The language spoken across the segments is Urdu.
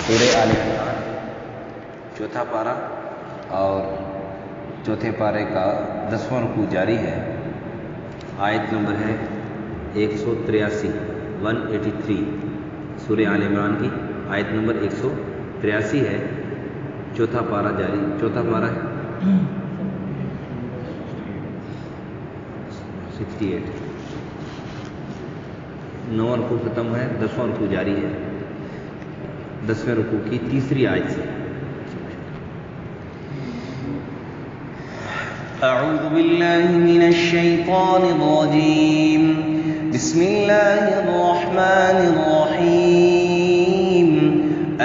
سورہ آل عمران چوتھا پارہ اور چوتھے پارے کا 10واں رکوع جاری ہے۔ آیت نمبر ہے 183 سورہ آل عمران کی آیت نمبر 183 ہے۔ چوتھا پارہ جاری، چوتھا پارہ ہے 68۔ 9واں رکوع ختم ہے، 10واں رکوع جاری ہے 10ویں رکوع کی تیسری آیت سے۔ اعوذ باللہ من الشیطان الرجیم، بسم اللہ الرحمن الرحیم۔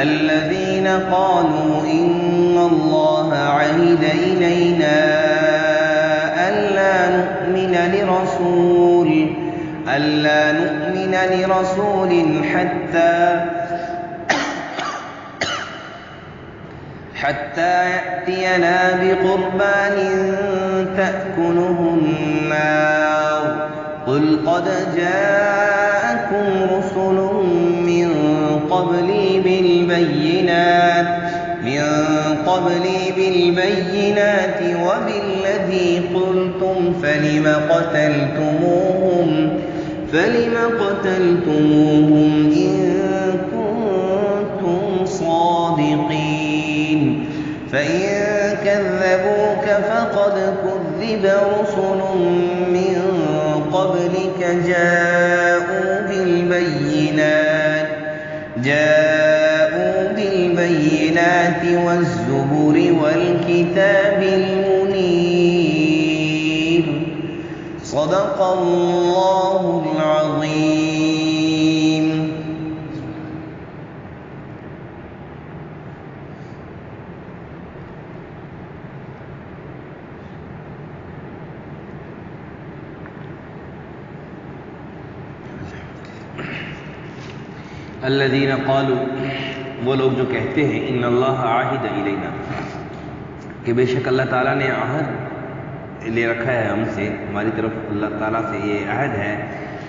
الذین قالوا ان اللہ عہد الینا ألا نؤمن لرسول حتى يأتينا بقربان تأكله النار قل قد جاءكم رسل من قبلي بالبينات وبالذي قلتم فلم قتلتموهم إن كنتم صادقين فإن كذبوك فقد كذب رسل من قبلك جاءوا بالبينات والزبر والكتاب المنير صدق اللہ العظیم۔ الذین قالوا، وہ لوگ جو کہتے ہیں ان اللہ عاہد الینا، کہ بے شک اللہ تعالیٰ نے عہد لے رکھا ہے ہم سے، ہماری طرف اللہ تعالیٰ سے یہ عہد ہے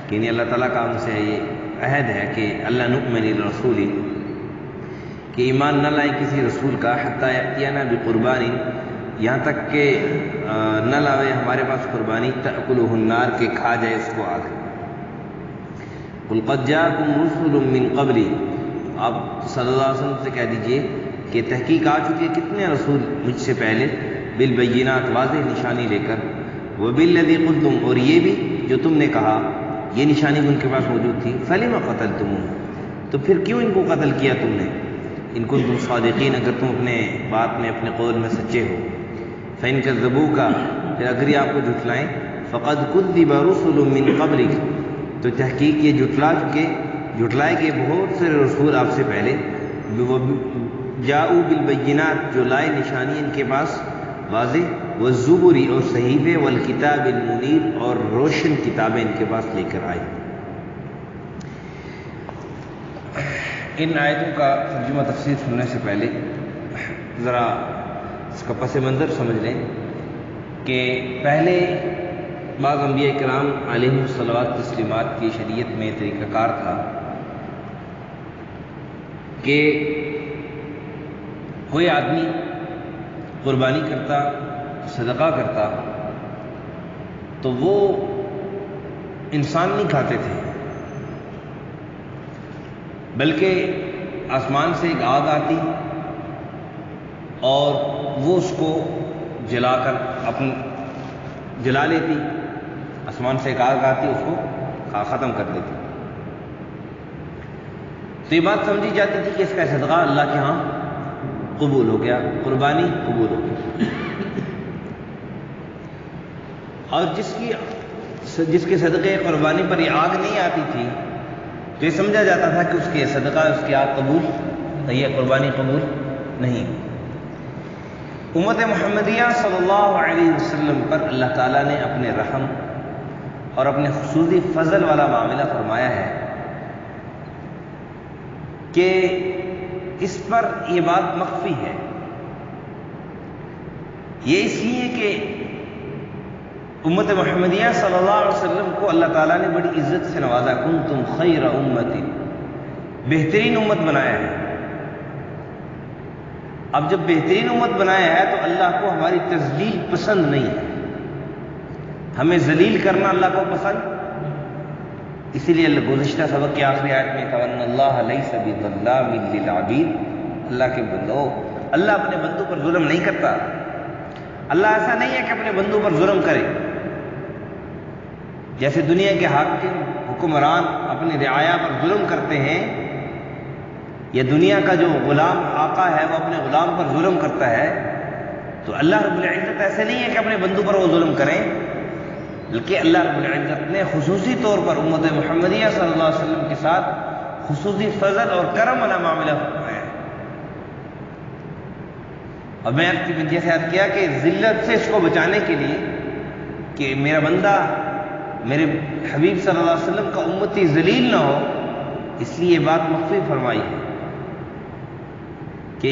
کہ یعنی اللہ تعالیٰ کا ہم سے یہ عہد ہے کہ اللہ نؤمن لرسول، کہ ایمان نہ لائیں کسی رسول کا، حتی یأتینا بقربان، یہاں تک کہ نہ لاوے ہمارے پاس قربانی، تأکلہ النار، کہ کھا جائے اس کو آگ۔ قل قد جاءکم رسل من قبلی، آپ صلی اللہ علیہ وسلم سے کہہ دیجئے کہ تحقیق آ چکی ہے کتنے رسول مجھ سے پہلے، بالبینات، واضح نشانی لے کر، وبالذی قلتم، اور یہ بھی جو تم نے کہا، یہ نشانی بھی ان کے پاس موجود تھی، فلم قتلتموہ، تو پھر کیوں ان کو قتل کیا تم نے، ان کنتم صادقین، اگر تم اپنے بات میں اپنے قول میں سچے ہو، فإن کذبوک، پھر اگر یہ آپ کو جھٹلائیں، فقد کذب رسل من قبلک، تو تحقیق یہ جھٹلائے گئے بہت سے رسول آپ سے پہلے، جاؤ بالبینات، جو لائے نشانی ان کے پاس واضح، والزبری، اور صحیفے، والکتاب المنیر، اور روشن کتابیں ان کے پاس لے کر آئے۔ ان آیتوں کا ترجمہ تفسیر سننے سے پہلے ذرا اس کا پس منظر سمجھ لیں کہ پہلے بعض انبیاء کرام علیہم الصلوات تسلیمات کی شریعت میں طریقہ کار تھا کہ کوئی آدمی قربانی کرتا، صدقہ کرتا، تو وہ انسان نہیں کھاتے تھے، بلکہ آسمان سے ایک آگ آتی اور وہ اس کو جلا لیتی، آسمان سے ایک آگ آتی اس کو ختم کر دیتی۔ تو یہ بات سمجھی جاتی تھی کہ اس کا صدقہ اللہ کے ہاں قبول ہو گیا، قربانی قبول ہو گئی، اور جس کے صدقے قربانی پر یہ آگ نہیں آتی تھی تو یہ سمجھا جاتا تھا کہ اس کے صدقہ، اس کی آگ قبول، یہ قربانی قبول نہیں۔ امت محمدیہ صلی اللہ علیہ وسلم پر اللہ تعالیٰ نے اپنے رحم اور اپنے خصوصی فضل والا معاملہ فرمایا ہے کہ اس پر یہ بات مخفی ہے، یہ اس لیے کہ امت محمدیہ صلی اللہ علیہ وسلم کو اللہ تعالیٰ نے بڑی عزت سے نوازا، کنتم خیر امت، بہترین امت بنایا ہے، اب جب بہترین امت بنایا ہے تو اللہ کو ہماری تذلیل پسند نہیں ہے، ہمیں ذلیل کرنا اللہ کو پسند، اسی لیے گزشتہ سبق کی آخری آیت میں کہا ان اللہ لیس بظلام للعبید، اللہ کے بندو، اللہ اپنے بندوں پر ظلم نہیں کرتا۔ اللہ ایسا نہیں ہے کہ اپنے بندوں پر ظلم کرے، جیسے دنیا کے حاکم حکمران اپنی رعایا پر ظلم کرتے ہیں، یا دنیا کا جو غلام آقا ہے وہ اپنے غلام پر ظلم کرتا ہے، تو اللہ رب العزت ایسے نہیں ہے کہ اپنے بندوں پر وہ ظلم کریں، بلکہ اللہ رب العزت نے خصوصی طور پر امت محمدیہ صلی اللہ علیہ وسلم کے ساتھ خصوصی فضل اور کرم والا معاملہ فرمایا ہے۔ اور میں جیسے عرض کیا کہ ذلت سے اس کو بچانے کے لیے کہ میرا بندہ میرے حبیب صلی اللہ علیہ وسلم کا امتی ذلیل نہ ہو، اس لیے یہ بات مخفف فرمائی ہے کہ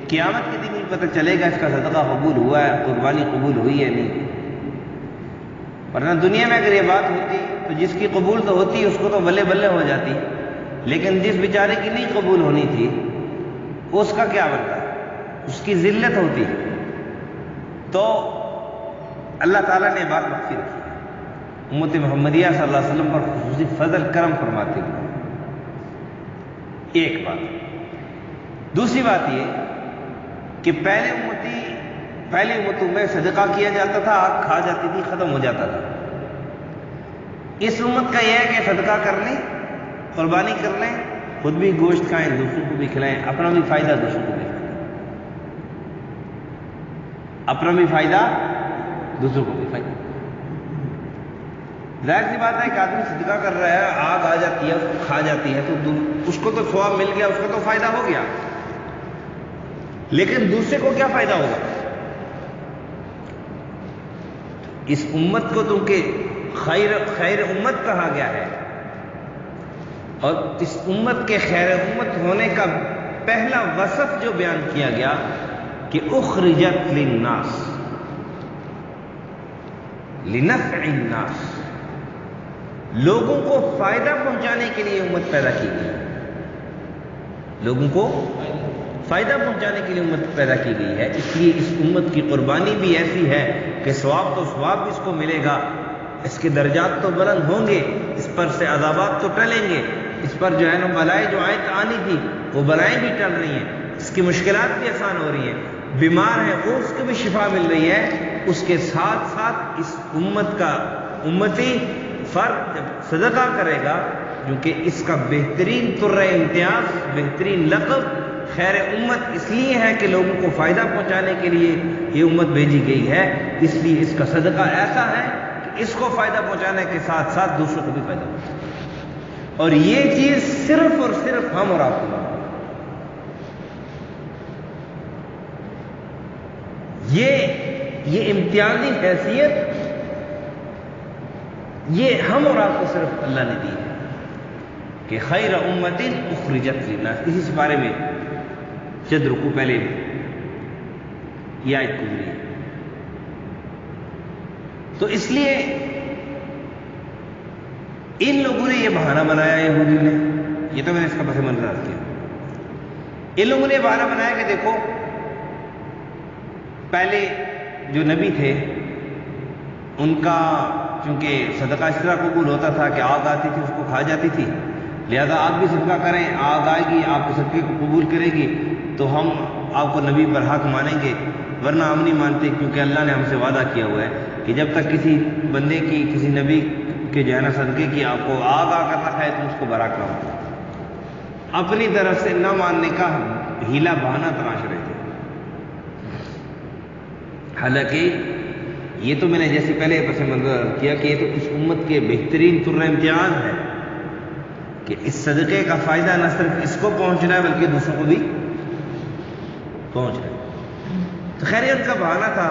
قیامت کے دن ہی پتہ چلے گا اس کا صدقہ قبول ہوا ہے، قربانی قبول ہوئی ہے نہیں، ورنہ دنیا میں اگر یہ بات ہوتی تو جس کی قبول تو ہوتی اس کو تو بلے بلے ہو جاتی، لیکن جس بیچارے کی نہیں قبول ہونی تھی اس کا کیا بنتا، اس کی ذلت ہوتی۔ تو اللہ تعالیٰ نے بات مخفی رکھی ہے، امت محمدیہ صلی اللہ علیہ وسلم پر خصوصی فضل کرم فرماتے ہوئے، ایک بات۔ دوسری بات یہ کہ پہلی امتوں میں صدقہ کیا جاتا تھا، آگ کھا جاتی تھی، ختم ہو جاتا تھا۔ اس امت کا یہ ہے کہ صدقہ کر لیں، قربانی کر لیں، خود بھی گوشت کھائیں، دوسروں کو بھی کھلائیں، اپنا بھی فائدہ دوسروں کو بھی کھلائیں، اپنا بھی فائدہ دوسروں کو بھی فائدہ۔ ظاہر سی بات ہے کہ آدمی صدقہ کر رہا ہے، آگ آ جاتی ہے، اس کو کھا جاتی ہے، تو اس کو تو ثواب مل گیا، اس کو تو فائدہ ہو گیا، لیکن دوسرے کو کیا فائدہ ہوگا؟ اس امت کو تو کہ خیر امت کہا گیا ہے، اور اس امت کے خیر امت ہونے کا پہلا وصف جو بیان کیا گیا کہ اخرجت للناس لنفع الناس، لوگوں کو فائدہ پہنچانے کے لیے امت پیدا کی گئی، لوگوں کو فائدہ پہنچانے کے لیے امت پیدا کی گئی ہے، اس لیے اس امت کی قربانی بھی ایسی ہے کہ ثواب تو ثواب اس کو ملے گا، اس کے درجات تو بلند ہوں گے، اس پر سے عذابات تو ٹلیں گے، اس پر جو ہے نا بلائیں جو آنی تھی وہ بلائیں بھی ٹل رہی ہیں، اس کی مشکلات بھی آسان ہو رہی ہیں، بیمار ہے وہ اس کو بھی شفا مل رہی ہے، اس کے ساتھ ساتھ اس امت کا امتی فرد جب صدقہ کرے گا، کیونکہ اس کا بہترین طرح امتیاز، بہترین لقب خیر امت اس لیے ہے کہ لوگوں کو فائدہ پہنچانے کے لیے یہ امت بھیجی گئی ہے، اس لیے اس کا صدقہ ایسا ہے کہ اس کو فائدہ پہنچانے کے ساتھ ساتھ دوسروں کو بھی فائدہ پہنچانا، اور یہ چیز صرف اور صرف ہم اور آپ کو معلوم ہے، یہ امتیازی حیثیت یہ ہم اور آپ کو صرف اللہ نے دی ہے کہ خیر امت اخرجت للناس۔ اسی سپارے میں چند رکوع پہلے یہ آیت گزری ہے، تو اس لیے ان لوگوں نے یہ بہانہ بنایا، یہودی نے، یہ تو میں نے اس کا پس منظر عرض کیا، ان لوگوں نے یہ بہانہ بنایا کہ دیکھو پہلے جو نبی تھے ان کا چونکہ صدقہ اس طرح قبول ہوتا تھا کہ آگ آتی تھی اس کو کھا جاتی تھی، لہذا آپ بھی صدقہ کریں، آگ آئے گی آپ کے صدقے کو قبول کرے گی تو ہم آپ کو نبی پر حق مانیں گے، ورنہ ہم نہیں مانتے، کیونکہ اللہ نے ہم سے وعدہ کیا ہوا ہے کہ جب تک کسی بندے کی کسی نبی کے جو ہے نا صدقے کی آپ کو آگ آ کر رکھا ہے تو اس کو برا کرو۔ اپنی طرف سے نہ ماننے کا ہیلا بہانہ تراش رہے تھے، حالانکہ یہ تو میں نے جیسے پہلے پس منظر کیا کہ یہ تو اس امت کے بہترین طرح امتیاز ہے کہ اس صدقے کا فائدہ نہ صرف اس کو پہنچ رہا ہے بلکہ دوسروں کو بھی پہنچ رہا ہے۔ تو خیر ان کا بہانہ تھا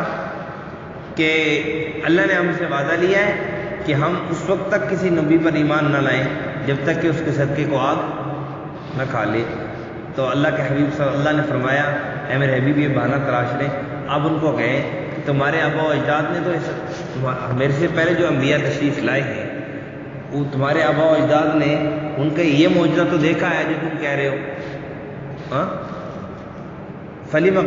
کہ اللہ نے ہم سے وعدہ لیا ہے کہ ہم اس وقت تک کسی نبی پر ایمان نہ لائیں جب تک کہ اس کے صدقے کو آگ نہ کھا لے۔ تو اللہ کے حبیب صلی اللہ نے فرمایا اے میرے حبیب یہ بہانہ تلاش لیں، اب ان کو کہیں تمہارے آبا و اجداد نے تو میرے سے پہلے جو انبیاء تشریف لائے ہیں وہ تمہارے آبا و اجداد نے ان کا یہ معجزہ تو دیکھا ہے جو تم کہہ رہے ہو، ہاں فلم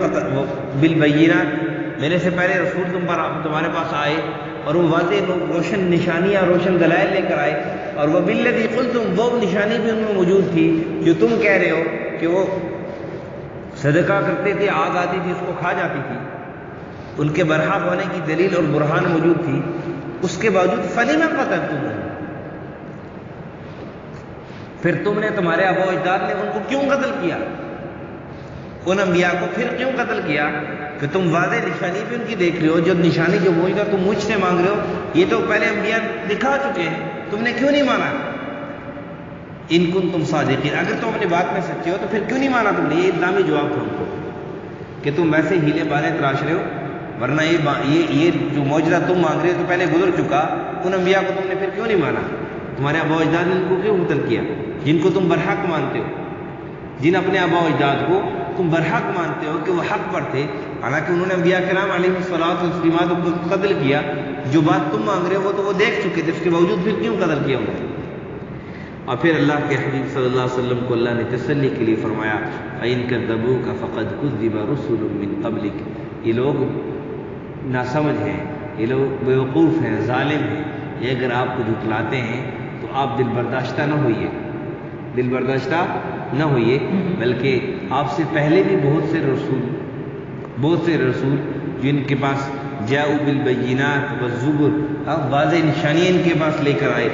بالبینات، میرے سے پہلے رسول تمہارے پاس آئے اور وہ واضح روشن نشانیاں، روشن دلائل لے کر آئے، اور وہ بالذی قلتم، وہ نشانی بھی ان میں موجود تھی جو تم کہہ رہے ہو کہ وہ صدقہ کرتے تھے، آگ آتی تھی اس کو کھا جاتی تھی، ان کے برحق ہونے کی دلیل اور برہان موجود تھی، اس کے باوجود فلم قتلتم، پھر تم نے، تمہارے آبا و اجداد نے ان کو کیوں قتل کیا؟ ان انبیاء کو پھر کیوں قتل کیا؟ کہ تم واضح نشانی بھی ان کی دیکھ رہے ہو، جو نشانی جو موجودہ تم مجھ سے مانگ رہے ہو، یہ تو پہلے انبیاء دکھا چکے ہیں، تم نے کیوں نہیں مانا؟ ان کنتم صادقین، اگر تم اپنی بات میں سچے ہو تو پھر کیوں نہیں مانا تم نے؟ یہ الزامی جواب تھا ان کو کہ تم ویسے ہیلے بانے تراش رہے ہو، ورنہ یہ جو معجزہ تم مانگ رہے ہو تو پہلے گزر چکا، ان انبیاء کو تم نے پھر کیوں نہیں مانا؟ تمہارے آبا و اجداد نے ان کو کیوں قتل کیا جن کو تم برحق مانتے ہو؟ جن اپنے آبا و اجداد کو تم برحق مانتے ہو کہ وہ حق پر تھے، حالانکہ انہوں نے انبیاء کرام علیہ الصلوۃ والتسلیمات کو قتل کیا، جو بات تم مانگ رہے ہو تو وہ دیکھ چکے تھے، اس کے باوجود پھر کیوں قتل کیا انہوں نے؟ اور پھر اللہ کے حبیب صلی اللہ علیہ وسلم کو اللہ نے تسلی کے لیے فرمایا فَإِن كَذَّبُوكَ فَقَدْ كُذِّبَ رُسُلٌ مِّن قَبْلِكَ، یہ لوگ ناسمجھ ہیں، یہ لوگ بیوقوف ہیں، ظالم ہیں، یہ اگر آپ کو جھٹلاتے ہیں تو آپ دل برداشتہ نہ ہوئیے، دل برداشتہ نہ ہوئیے، بلکہ آپ سے پہلے بھی بہت سے رسول جن کے پاس جاؤ بالبینات والزبر، واضح نشانیاں ان کے پاس لے کر آئے،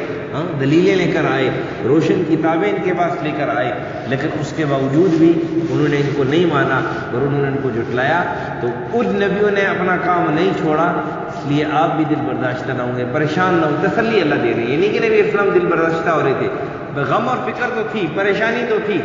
دلیلیں لے کر آئے، روشن کتابیں ان کے پاس لے کر آئے، لیکن اس کے باوجود بھی انہوں نے ان کو نہیں مانا اور انہوں نے ان کو جھٹلایا، تو ان نبیوں نے اپنا کام نہیں چھوڑا، اس لیے آپ بھی دل برداشتہ نہ ہوں گے، پریشان نہ ہوں، تسلی اللہ دے رہی ہے، یہ نہیں کہ نبی اسلام دل برداشتہ ہو رہے تھے، غم اور فکر تو تھی، پریشانی تو تھی،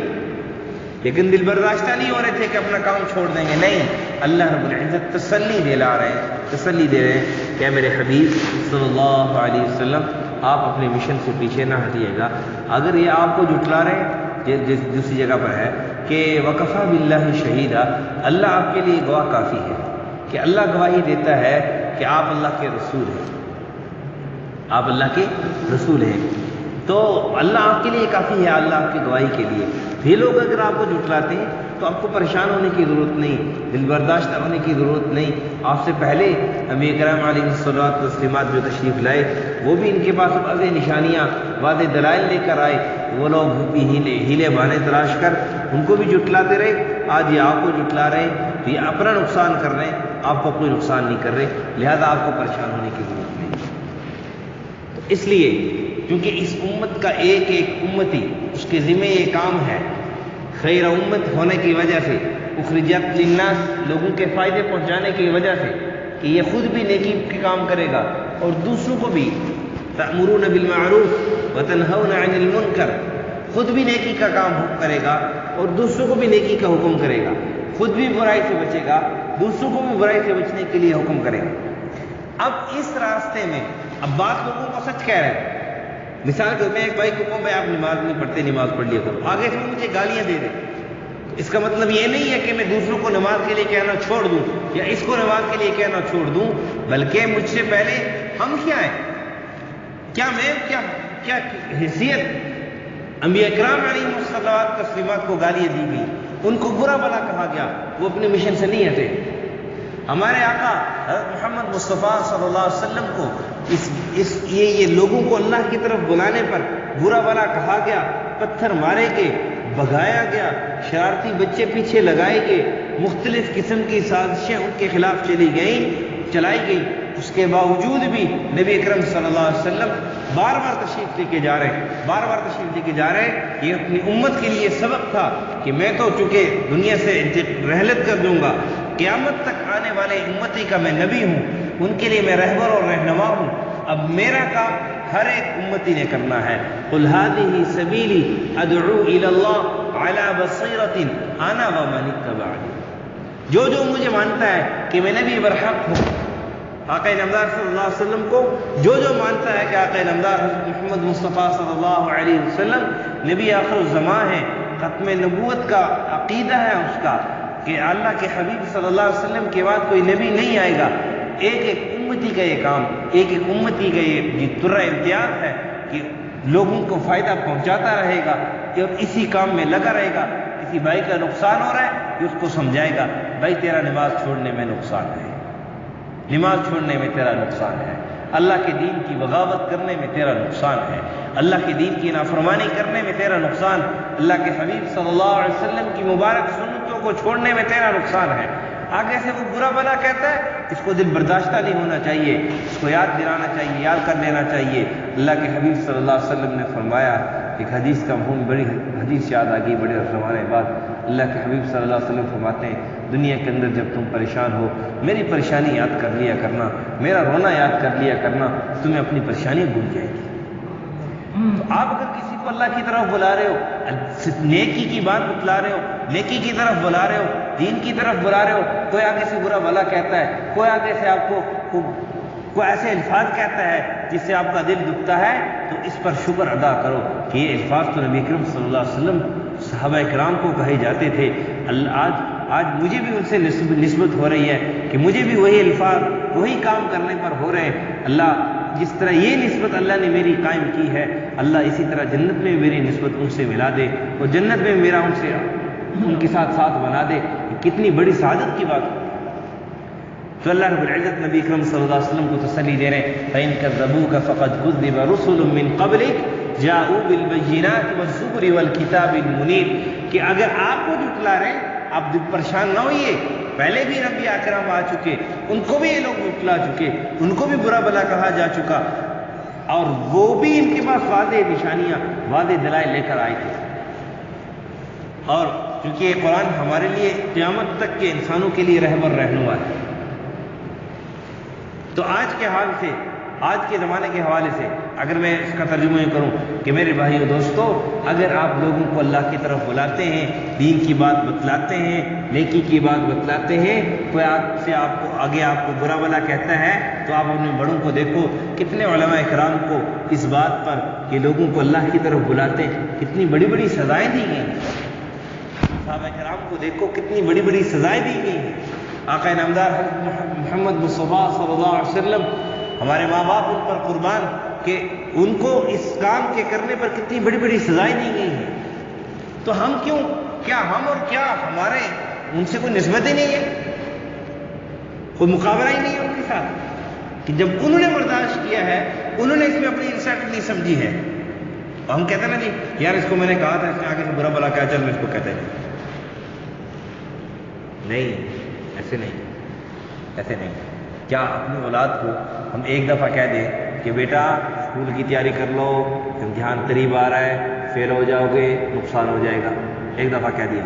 لیکن دل برداشتہ نہیں ہو رہے تھے کہ اپنا کام چھوڑ دیں گے، نہیں، اللہ رب العزت تسلی دے رہے ہیں کہ میرے حبیب صلی اللہ علیہ وسلم آپ اپنے مشن سے پیچھے نہ ہٹیے گا۔ اگر یہ آپ کو جھٹلا رہے ہیں، دوسری جگہ پر ہے کہ وَكَفَى بِاللَّهِ شَهِيدًا، اللہ آپ کے لیے گواہ کافی ہے، کہ اللہ گواہی دیتا ہے کہ آپ اللہ کے رسول ہیں، آپ اللہ کے رسول ہیں، تو اللہ آپ کے لیے کافی ہے، اللہ آپ کی گواہی کے لیے۔ یہ لوگ اگر آپ کو جھٹلاتے ہیں تو آپ کو پریشان ہونے کی ضرورت نہیں، دل برداشتہ ہونے کی ضرورت نہیں، آپ سے پہلے انبیاء کرام علیہ الصلوۃ والتسلیمات جو تشریف لائے وہ بھی ان کے پاس واضح نشانیاں، واضح دلائل لے کر آئے، وہ لوگ بھی ہیلے بہانے تلاش کر ان کو بھی جھٹلاتے رہے، آج یہ آپ کو جھٹلا رہے ہیں تو یہ اپنا نقصان کر رہے ہیں، آپ کو کوئی نقصان نہیں کر رہے، لہذا آپ کو پریشان ہونے کی ضرورت نہیں۔ تو اس لیے کیونکہ اس امت کا ایک ایک امتی اس کے ذمہ یہ کام ہے، خیر امت ہونے کی وجہ سے، اخرجت للناس، لوگوں کے فائدے پہنچانے کی وجہ سے، کہ یہ خود بھی نیکی کے کام کرے گا اور دوسروں کو بھی، تأمرون بالمعروف وتنہون عن المنکر، خود بھی نیکی کا کام کرے گا اور دوسروں کو بھی نیکی کا حکم کرے گا، خود بھی برائی سے بچے گا، دوسروں کو بھی برائی سے بچنے کے لیے حکم کرے گا۔ اب اس راستے میں اب بعض لوگوں کو سچ کہہ رہے ہیں، مثال کے میں ایک بھائی کو کہوں بھائی آپ نماز نہیں پڑھتے، نماز پڑھ لیا کرو، آگے سے مجھے گالیاں دے دے، اس کا مطلب یہ نہیں ہے کہ میں دوسروں کو نماز کے لیے کہنا چھوڑ دوں یا اس کو نماز کے لیے کہنا چھوڑ دوں، بلکہ مجھ سے پہلے ہم کیا ہیں، کیا حیثیت، انبیاء کرام علیہ الصلوۃ والتسلیمات کو گالیاں دی گئی، ان کو برا بھلا کہا گیا، وہ اپنے مشن سے نہیں ہٹے، ہمارے آقا حضرت محمد مصطفیٰ صلی اللہ علیہ وسلم کو یہ لوگوں کو اللہ کی طرف بلانے پر برا بھلا کہا گیا، پتھر مارے گئے، بھگایا گیا، شرارتی بچے پیچھے لگائے گئے، مختلف قسم کی سازشیں ان کے خلاف چلائی گئی، اس کے باوجود بھی نبی اکرم صلی اللہ علیہ وسلم بار بار تشریف لے کے جا رہے ہیں، یہ اپنی امت کے لیے سبق تھا کہ میں تو چونکہ دنیا سے رحلت کر دوں گا، قیامت تک آنے والے امتی کا میں نبی ہوں، ان کے لیے میں رہبر اور رہنما ہوں، اب میرا کام ہر ایک امتی نے کرنا ہے، قل هذه سبیلی ادعو الی اللہ علی بصیرۃ انا ومن اتبعنی، جو مجھے مانتا ہے کہ میں نبی برحق ہوں، آقا نامدار صلی اللہ علیہ وسلم کو جو مانتا ہے کہ آقا نامدار محمد مصطفیٰ صلی اللہ علیہ وسلم نبی آخر الزمان ہے، ختم نبوت کا عقیدہ ہے اس کا کہ اللہ کے حبیب صلی اللہ علیہ وسلم کے بعد کوئی نبی نہیں آئے گا، ایک ایک امتی کا یہ کام، ایک ایک امتی کا یہ طرح امتیاز ہے کہ لوگوں کو فائدہ پہنچاتا رہے گا اور اسی کام میں لگا رہے گا، کسی بھائی کا نقصان ہو رہا ہے، یہ اس کو سمجھائے گا بھائی تیرا نماز چھوڑنے میں نقصان ہے، نماز چھوڑنے میں تیرا نقصان ہے، اللہ کے دین کی بغاوت کرنے میں تیرا نقصان ہے، اللہ کے دین کی نافرمانی کرنے میں تیرا نقصان، اللہ کے حبیب صلی اللہ علیہ وسلم کی مبارک سنتوں کو چھوڑنے میں تیرا نقصان ہے۔ آگے سے وہ برا بھلا کہتا ہے، اس کو دل برداشتہ نہیں ہونا چاہیے، اس کو یاد دلانا چاہیے، یاد کر لینا چاہیے۔ اللہ کے حبیب صلی اللہ علیہ وسلم نے فرمایا، ایک حدیث کا مفہوم، بڑی حدیث یاد آ گئی بڑے زمانے بعد۔ اللہ کے حبیب صلی اللہ علیہ وسلم فرماتے ہیں دنیا کے اندر جب تم پریشان ہو میری پریشانی یاد کر لیا کرنا، میرا رونا یاد کر لیا کرنا، تمہیں اپنی پریشانی بھول جائے گی۔ تو آپ اگر کسی کو اللہ کی طرف بلا رہے ہو، نیکی کی بات بتلا رہے ہو، نیکی کی طرف بلا رہے ہو، دین کی طرف بلا رہے ہو، کوئی آگے سے برا بھلا کہتا ہے، کوئی آگے سے آپ کو کوئی ایسے الفاظ کہتا ہے جس سے آپ کا دل دکھتا ہے، تو اس پر شکر ادا کرو کہ یہ الفاظ تو نبی اکرم صلی اللہ علیہ وسلم صحابہ کرام کو کہے جاتے تھے، آج مجھے بھی ان سے نسبت ہو رہی ہے کہ مجھے بھی وہی الفاظ وہی کام کرنے پر ہو رہے ہیں۔ اللہ جس طرح یہ نسبت اللہ نے میری قائم کی ہے، اللہ اسی طرح جنت میں میری نسبت ان سے ملا دے، اور جنت میں میرا ان کے ساتھ بنا دے۔ کتنی بڑی سعادت کی بات ہے۔ تو اللہ رب العزت نبی اکرم صلی اللہ علیہ وسلم کو تسلی دے رہے ہیں، فَإِن كَذَّبُوكَ فَقَدْ كُذِّبَ رُسُلٌ مِّن قَبْلِكَ جَاءُوا بِالْبَيِّنَاتِ وَالزُّبُرِ وَالْكِتَابِ الْمُنِيرِ، کہ اگر آپ کو جھٹلا رہے ہیں آپ پریشان نہ ہوئیے، پہلے بھی نبی اکرام آ چکے، ان کو بھی یہ لوگ جھٹلا چکے، ان کو بھی برا بھلا کہا جا چکا، اور وہ بھی ان کے پاس واضح نشانیاں، واضح دلائل لے کر آئے تھے۔ اور چونکہ یہ قرآن ہمارے لیے قیامت تک کے انسانوں کے لیے رہبر رہنما ہے، تو آج کے حال سے، آج کے زمانے کے حوالے سے اگر میں اس کا ترجمہ یہ کروں کہ میرے بھائیو دوستو، اگر آپ لوگوں کو اللہ کی طرف بلاتے ہیں، دین کی بات بتلاتے ہیں، نیکی کی بات بتلاتے ہیں، کوئی آپ کو برا بھلا کہتا ہے، تو آپ اپنے بڑوں کو دیکھو، کتنے علماء اکرام کو اس بات پر کہ لوگوں کو اللہ کی طرف بلاتے ہیں کتنی بڑی بڑی سزائیں دی گئی ہیں۔ صحابہ کرام کو دیکھو کتنی بڑی بڑی سزائیں دی گئی ہیں۔ آقا نامدار محمد مصطفیٰ صلی اللہ علیہ وسلم، ہمارے ماں باپ ان پر قربان، کہ ان کو اس کام کے کرنے پر کتنی بڑی بڑی سزائیں دی گئی ہیں، تو ہم کیوں، کیا ہم اور کیا ہمارے ان سے کوئی نسبت ہی نہیں ہے، کوئی مقابلہ ہی نہیں ہے ان کے ساتھ، کہ جب انہوں نے برداشت کیا ہے، انہوں نے اس میں اپنی انسانیت نہیں سمجھی ہے، ہم کہتے ہیں نا جی یار اس کو میں نے کہا تھا، اس نے آگے سے برا بھلا کہا، چل میں اس کو کہتے ہیں، نہیں ایسے نہیں۔ کیا اپنی اولاد کو ہم ایک دفعہ کہہ دیں کہ بیٹا اسکول کی تیاری کر لو، امتحان قریب آ رہا ہے، فیل ہو جاؤ گے، نقصان ہو جائے گا، ایک دفعہ کہہ دیا،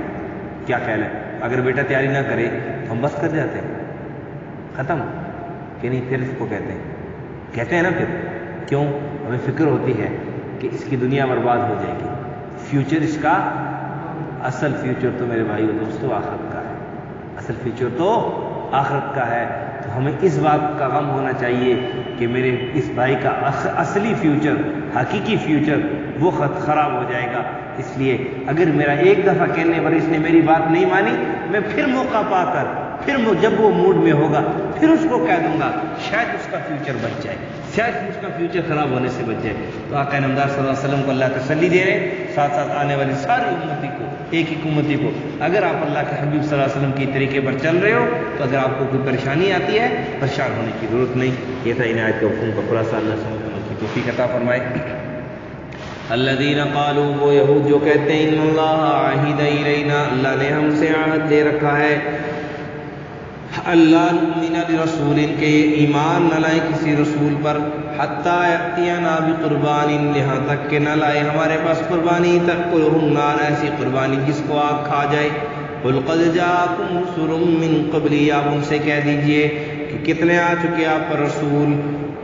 کیا خیال ہے؟ اگر بیٹا تیاری نہ کرے تو ہم بس کر جاتے ہیں، ختم کہ نہیں؟ پھر اس کو کہتے ہیں نا، پھر کیوں؟ ہمیں فکر ہوتی ہے کہ اس کی دنیا برباد ہو جائے گی، فیوچر اس کا، اصل فیوچر تو میرے بھائیو دوستو آخرت کا ہے، اصل فیوچر تو آخرت کا ہے۔ تو ہمیں اس بات کا غم ہونا چاہیے کہ میرے اس بھائی کا اصلی فیوچر، حقیقی فیوچر وہ خراب ہو جائے گا۔ اس لیے اگر میرا ایک دفعہ کہنے پر اس نے میری بات نہیں مانی، میں پھر موقع پا کر، پھر جب وہ موڈ میں ہوگا پھر اس کو کہہ دوں گا، شاید اس کا فیوچر بچ جائے، شاید اس کا فیوچر خراب ہونے سے بچ جائے۔ تو آقا نامدار صلی اللہ علیہ وسلم کو اللہ تسلی دے رہے ہیں، ساتھ ساتھ آنے والی ساری امتی کو، ایک امتی کو، اگر آپ اللہ کے حبیب صلی اللہ علیہ وسلم کی طریقے پر چل رہے ہو تو اگر آپ کو کوئی پریشانی آتی ہے پریشان ہونے کی ضرورت نہیں۔ یہ تھا عنایت کے مفہوم کا خلاصہ، اللہ سمجھنے کی توفیق عطا فرمائے۔ الذین قالوا، وہ یہود جو کہتے ہیں، ان اللہ عہد الینا، اللہ نے ہم سے عہد دے رکھا ہے، اللہ نؤمن لرسول، کے ایمان نہ لائے کسی رسول پر، حتی یأتینا بقربان، یہاں تک کہ نہ لائے ہمارے پاس قربانی، تأکلہ النار، ایسی قربانی جس کو آگ کھا جائے۔ قل قد جاءکم رسل من قبلی، آپ ان سے کہہ دیجئے کہ کتنے آ چکے آپ پر رسول،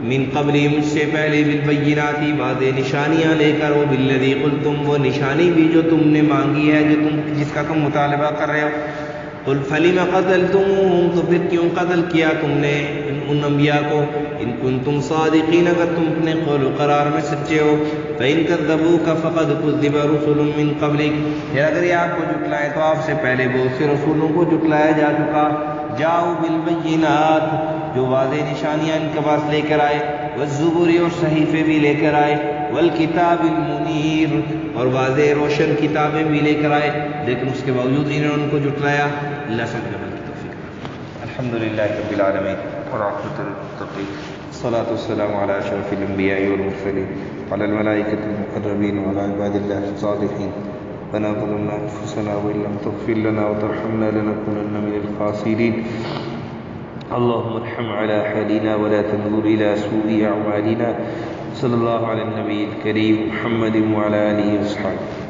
من قبلی، مجھ سے پہلے، بالبینات، واضح نشانیاں لے کر، وہ بالذی قلتم، وہ نشانی بھی جو تم نے مانگی ہے، جس کا تم مطالبہ کر رہے ہو۔ قل فلم قتلتموہم، تو پھر کیوں قتل کیا تم نے ان انبیاء کو، ان کنتم صادقین، اگر تم اپنے قول و قرار میں سچے ہو۔ فإن كذبوك فقد كذب رسل من قبلك، پھر اگر یہ آپ کو جھٹلائیں تو آپ سے پہلے بہت سے رسولوں کو جھٹلایا جا چکا۔ جاؤ بالبینات، جو واضح نشانیاں ان کے پاس لے کر آئے، والزبر اور صحیفے بھی لے کر آئے، والکتاب المنیر اور واضح روشن کتابیں بھی لے کر آئے، لیکن اس کے باوجود انہوں نے ان کو جھٹلایا۔ اللہ سمجھ عمل کی توفیق۔ الحمدللہ رب العالمین والعاقبۃ للمتقین، الصلاۃ والسلام علی اشرف الانبیاء والمرسلین وعلی الملائکۃ المقربین وعلی عباد اللہ الصالحین۔ ربنا ظلمنا انفسنا وان لم تغفر لنا وترحمنا لنكونن من الخاسرین۔ اللهم ارحم على حالنا ولا تنظر الى سوء اعمالنا۔ صلی اللہ علی النبی الکریم محمد وعلی آلہ وصحبہ۔